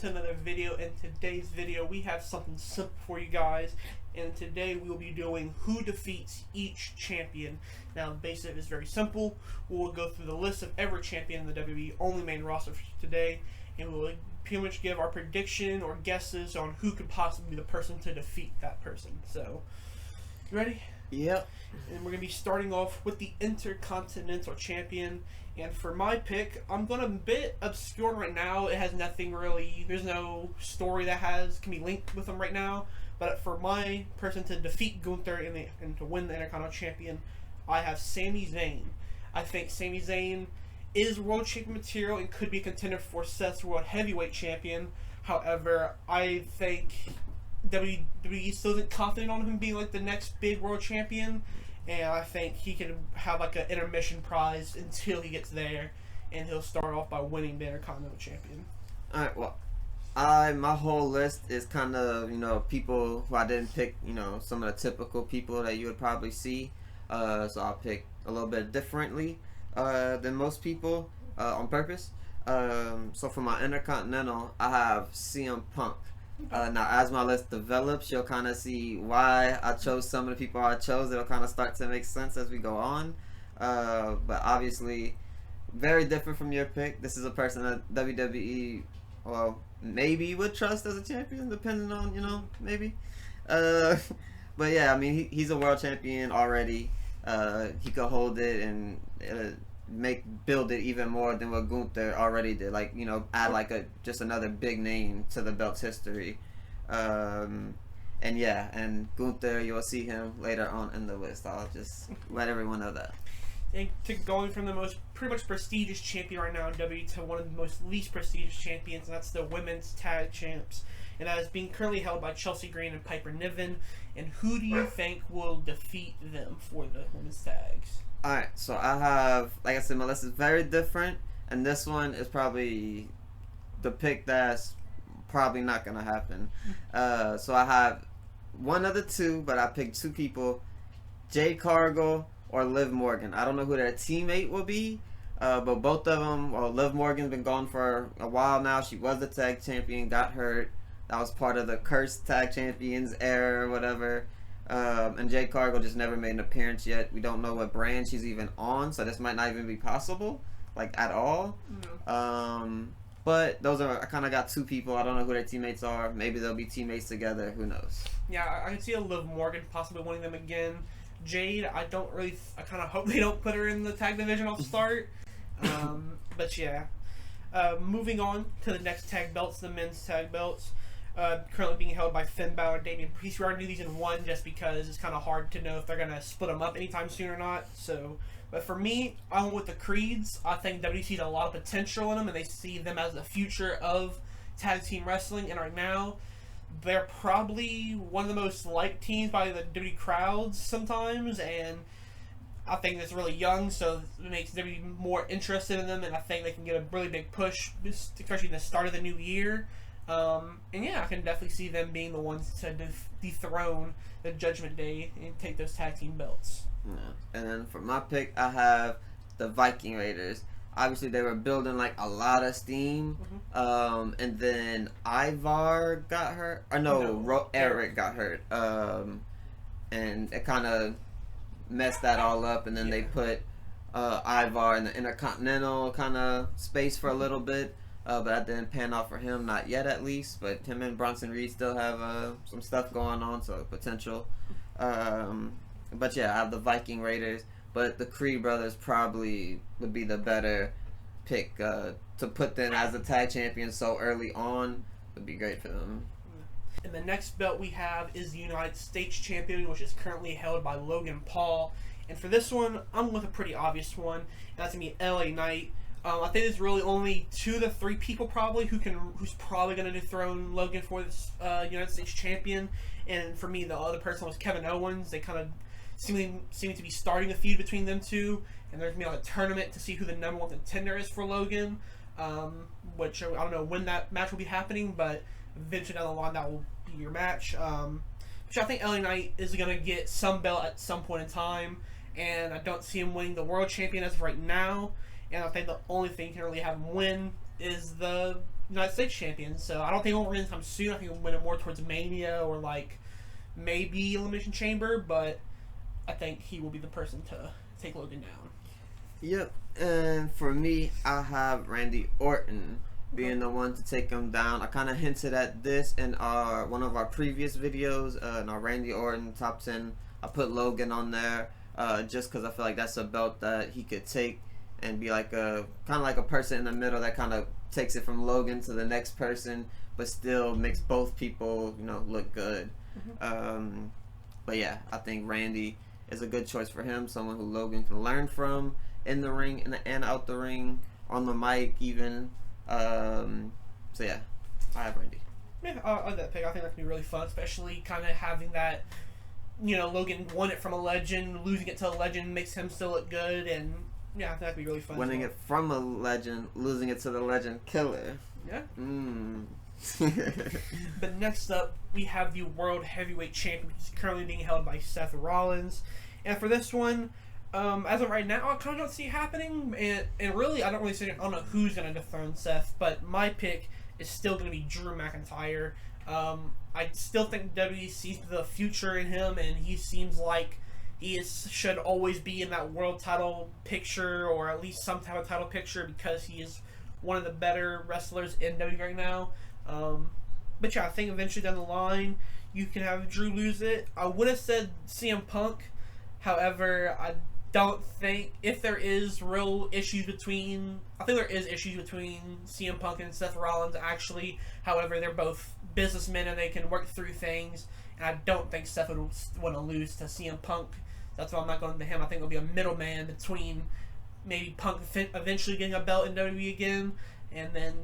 to another video. In today's video, we have something simple for you guys. And today we will be doing who defeats each champion. Now, the basic is very simple. We'll go through the list of every champion in the WWE only main roster for today, and we'll pretty much give our prediction or guesses on who could possibly be the person to defeat that person. So, you ready? Yep. And we're going to be starting off with the Intercontinental Champion. And for my pick, I'm going to bit obscure right now. It has nothing really, there's no story that can be linked with him right now. But for my person to defeat Gunther and to win the Intercontinental Champion, I have Sami Zayn. I think Sami Zayn is world champion material and could be a contender for Seth's world heavyweight champion. However, I think WWE still isn't confident on him being like the next big world champion, and I think he can have like an intermission prize until he gets there, and he'll start off by winning the Intercontinental Champion. All right. Well, my whole list is kind of people who I didn't pick. Some of the typical people that you would probably see. So I'll pick a little bit differently than most people on purpose. So for my Intercontinental, I have CM Punk. Now, as my list develops, you'll kind of see why I chose some of the people I chose. It'll kind of start to make sense as we go on. But obviously, very different from your pick. This is a person that WWE, well, maybe would trust as a champion, depending on, maybe. But yeah, I mean, he's a world champion already. He could hold it and build it even more than what Gunther already did. Add just another big name to the belt's history. And Gunther, you'll see him later on in the list. I'll just let everyone know that. And going from the pretty much prestigious champion right now in WWE to one of the most least prestigious champions, and that's the women's tag champs. And that is being currently held by Chelsea Green and Piper Niven. And who do you think will defeat them for the women's tags? Alright, so I have, like I said, my list is very different, and this one is probably the pick that's probably not going to happen. So I have one of the two, but I picked two people, Jade Cargill or Liv Morgan. I don't know who their teammate will be, but both of them, Liv Morgan's been gone for a while now. She was the tag champion, got hurt. That was part of the cursed tag champions era or whatever. And Jade Cargill just never made an appearance yet. We don't know what brand she's even on, so this might not even be possible, at all. Mm-hmm. But I kind of got two people. I don't know who their teammates are. Maybe they'll be teammates together. Who knows? Yeah, I can see a Liv Morgan possibly winning them again. Jade, I kind of hope they don't put her in the tag division off the start. But yeah. Moving on to the next tag belts, the men's tag belts. Currently being held by Finn Balor and Damian Priest. We already knew these in one just because it's kind of hard to know if they're going to split them up anytime soon or not. But for me, I went with the Creeds. I think WWE sees a lot of potential in them, and they see them as the future of tag team wrestling. And right now, they're probably one of the most liked teams by the WWE crowds sometimes, and I think it's really young, so it makes WWE more interested in them, and I think they can get a really big push, especially in the start of the new year. And yeah, I can definitely see them being the ones to dethrone the Judgment Day and take those tag team belts. Yeah. And then for my pick, I have the Viking Raiders. Obviously, they were building a lot of steam. Mm-hmm. And then Ivar got hurt. Or no, Eric got hurt. And it kind of messed that all up. And then they put Ivar in the Intercontinental kind of space for a little bit. But that didn't pan out for him, not yet at least. But him and Bronson Reed still have some stuff going on, so potential. But yeah, I have the Viking Raiders. But the Creed brothers probably would be the better pick to put them as the tag champions so early on. Would be great for them. And the next belt we have is the United States Champion, which is currently held by Logan Paul. And for this one, I'm with a pretty obvious one. That's going to be LA Knight. I think there's really only 2 to 3 people probably who's probably going to dethrone Logan for this United States Champion. And for me, the other person was Kevin Owens. They kind of seem to be starting a feud between them two. And there's going to be a tournament to see who the number 1 contender is for Logan. Which I don't know when that match will be happening, but eventually down the line that will be your match. Which I think LA Knight is going to get some belt at some point in time. And I don't see him winning the World Champion as of right now. And I think the only thing you can really have him win is the United States champion. So I don't think he'll win anytime soon. I think he'll win it more towards Mania or like maybe Elimination Chamber. But I think he will be the person to take Logan down. Yep. And for me, I have Randy Orton being the one to take him down. I kind of hinted at this in one of our previous videos, in our Randy Orton top 10. I put Logan on there just because I feel like that's a belt that he could take and be like a kind of like a person in the middle that kind of takes it from Logan to the next person, but still makes both people, you know, look good. But yeah, I think Randy is a good choice for him. Someone who Logan can learn from in the ring and out the ring, on the mic even. So yeah, I have Randy. Yeah, I like that pick. I think that can be really fun, especially kind of having that, you know, Logan won it from a legend, losing it to a legend makes him still look good, and yeah, I think that'd be really fun. Winning it from a legend, losing it to the legend killer. Yeah. But next up, we have the World Heavyweight Champion, which is currently being held by Seth Rollins. And for this one, as of right now, I kind of don't see it happening. And really, I don't know who's going to dethrone Seth, but my pick is still going to be Drew McIntyre. I still think WWE sees the future in him, and he seems like should always be in that world title picture, or at least some type of title picture, because he is one of the better wrestlers in WWE right now. But yeah, I think eventually down the line you can have Drew lose it. I would have said CM Punk, however, I don't think if there is real issues between. I think there is issues between CM Punk and Seth Rollins actually. However, they're both businessmen and they can work through things. And I don't think Seth would want to lose to CM Punk. That's why I'm not going to him. I think it'll be a middleman between maybe Punk eventually getting a belt in WWE again, and then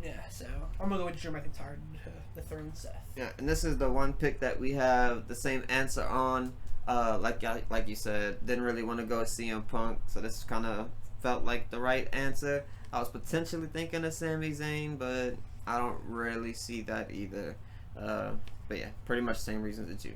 yeah. So I'm gonna go with Drew McIntyre to dethrone Seth. Yeah, and this is the one pick that we have the same answer on. Like you said, didn't really want to go with CM Punk, so this kind of felt like the right answer. I was potentially thinking of Sami Zayn, but I don't really see that either. But yeah, pretty much the same reasons as you.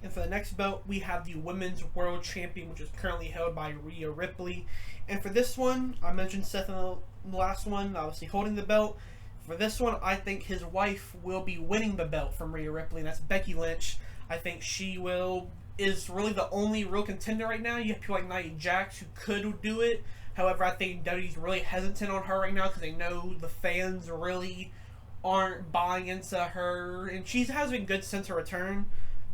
And for the next belt, we have the Women's World Champion, which is currently held by Rhea Ripley. And for this one, I mentioned Seth in the last one, obviously holding the belt. For this one, I think his wife will be winning the belt from Rhea Ripley, and that's Becky Lynch. I think she is really the only real contender right now. You have people like Nia Jax who could do it. However, I think WWE's really hesitant on her right now because they know the fans really aren't buying into her. And she has been good since her return.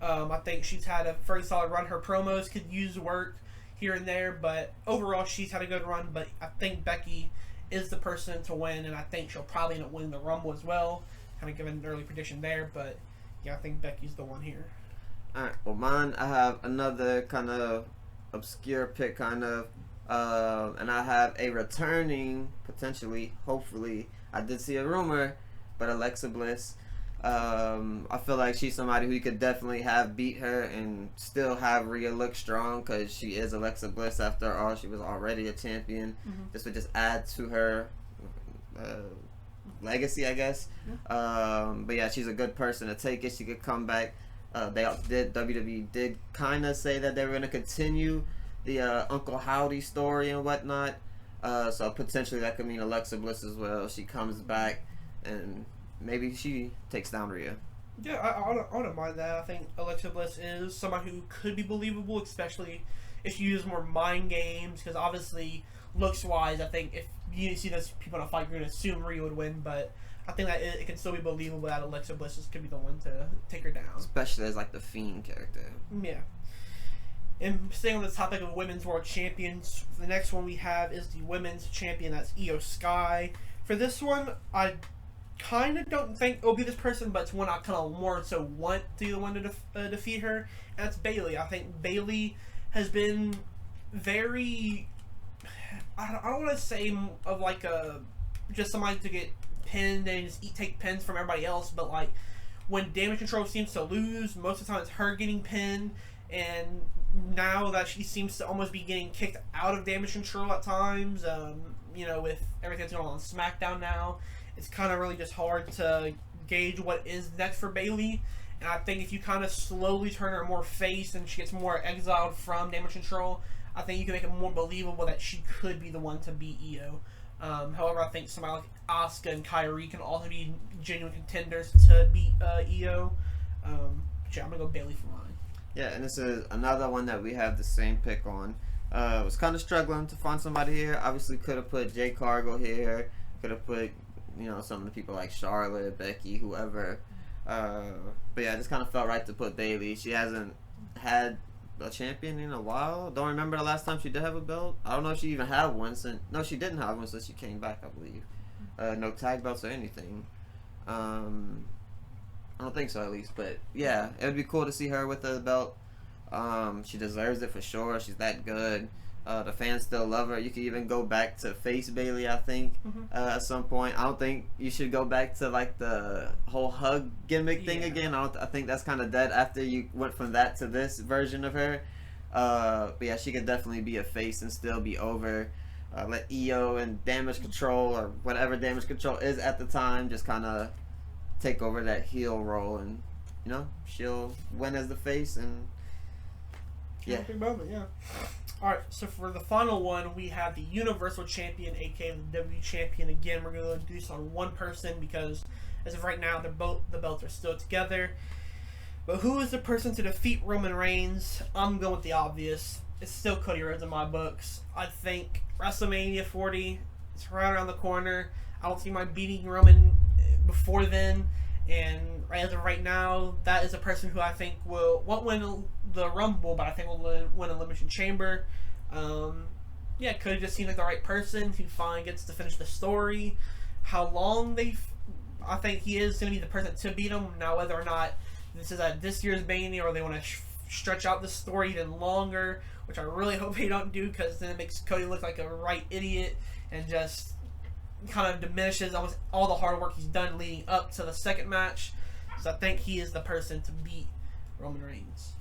I think she's had a very solid run. Her promos could use work here and there, but overall she's had a good run. But I think Becky is the person to win, and I think she'll probably end up winning the Rumble as well. Kind of giving an early prediction there, but yeah, I think Becky's the one here. Alright, well mine, I have another kind of obscure pick and I have a returning, potentially, hopefully, I did see a rumor, but Alexa Bliss. I feel like she's somebody who you could definitely have beat her and still have Rhea look strong, because she is Alexa Bliss after all. She was already a champion. This would just add to her legacy, I guess. But yeah, she's a good person to take it. She could come back. WWE did kind of say that they were going to continue the Uncle Howdy story and whatnot. So potentially that could mean Alexa Bliss as well. She comes back and maybe she takes down Rhea. Yeah, I don't mind that. I think Alexa Bliss is someone who could be believable, especially if you use more mind games, because obviously, looks-wise, I think if you see those people in a fight, you're going to assume Rhea would win, but I think that it can still be believable that Alexa Bliss could be the one to take her down. Especially as, like, the Fiend character. Yeah. And staying on the topic of Women's World Champions, the next one we have is the Women's Champion, that's Io Sky. For this one, I kind of don't think it'll be this person, but it's one I kind of more so want to be the one to defeat her, and that's Bayley. I think Bayley has been very, I don't want to say of like just somebody to get pinned and just take pins from everybody else, but like when Damage Control seems to lose, most of the time it's her getting pinned, and now that she seems to almost be getting kicked out of Damage Control at times, you know, with everything that's going on SmackDown now, it's kind of really just hard to gauge what is next for Bayley. And I think if you kind of slowly turn her more face and she gets more exiled from Damage Control, I think you can make it more believable that she could be the one to beat Io. However, I think somebody like Asuka and Kyrie can also be genuine contenders to beat Io. Yeah, I'm gonna go Bailey for mine. Yeah, and this is another one that we have the same pick on. Was kind of struggling to find somebody here. Obviously, could have put Jay Cargill here. Could have put, some of the people like Charlotte, Becky, whoever. But yeah, it just kind of felt right to put Bailey. She hasn't had a champion in a while. Don't remember the last time she did have a belt. I don't know if she even had one since. No, she didn't have one since she came back, I believe. No tag belts or anything. I don't think so, at least. But yeah, it would be cool to see her with the belt. She deserves it for sure. She's that good. The fans still love her. You could even go back to face Bailey, I think, at some point. I don't think you should go back to like the whole hug gimmick thing again. I think that's kind of dead after you went from that to this version of her. But yeah, she could definitely be a face and still be over. Let Io and Damage Control or whatever Damage Control is at the time just kind of take over that heel role, and she'll win as the face. And yeah, big moment, yeah. Alright, so for the final one, we have the Universal Champion, aka the WWE Champion. Again, we're going to do this on one person because as of right now, the belts are still together. But who is the person to defeat Roman Reigns? I'm going with the obvious. It's still Cody Rhodes in my books. I think WrestleMania 40 is right around the corner. I don't see my beating Roman before then. And as of right now, that is a person who I think won't win the Rumble, but I think will win Elimination Chamber. Yeah, Cody just seems like the right person who finally gets to finish the story. How long I think he is going to be the person to beat him. Now, whether or not this is at this year's Mania or they want to stretch out the story even longer, which I really hope they don't do, because then it makes Cody look like a right idiot and just kind of diminishes almost all the hard work he's done leading up to the second match. So I think he is the person to beat Roman Reigns.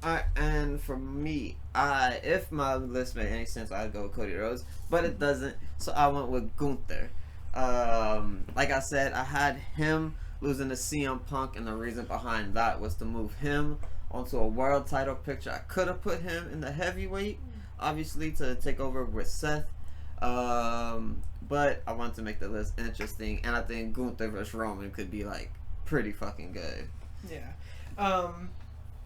Alright, and for me, if my list made any sense, I'd go with Cody Rhodes, but it doesn't, so I went with Gunther. Like I said, I had him losing to CM Punk, and the reason behind that was to move him onto a world title picture. I could have put him in the heavyweight, obviously, to take over with Seth. But I wanted to make the list interesting, and I think Gunther versus Roman could be like pretty fucking good. Yeah.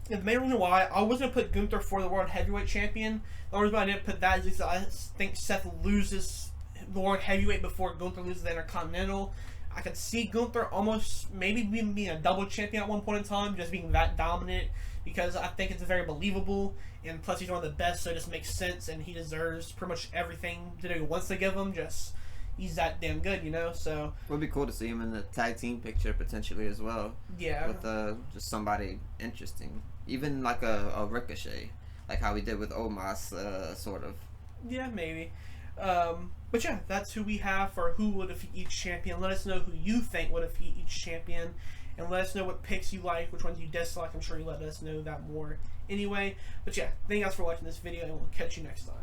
The main reason why I wasn't gonna put Gunther for the World Heavyweight Champion, the only reason why I didn't put that is because I think Seth loses the World Heavyweight before Gunther loses the Intercontinental. I could see Gunther almost maybe being a double champion at one point in time, just being that dominant, because I think it's very believable, and plus he's one of the best, so it just makes sense, and he deserves pretty much everything WWE wants to give him. Just he's that damn good, so it would be cool to see him in the tag team picture potentially as well. Yeah, with just somebody interesting, even like a Ricochet, like how we did with Omos, sort of. Yeah, maybe. But yeah, that's who we have for who would defeat each champion. Let us know who you think would defeat each champion, and let us know what picks you like, which ones you dislike. I'm sure you let us know that more anyway. But yeah, thank you guys for watching this video, and we'll catch you next time.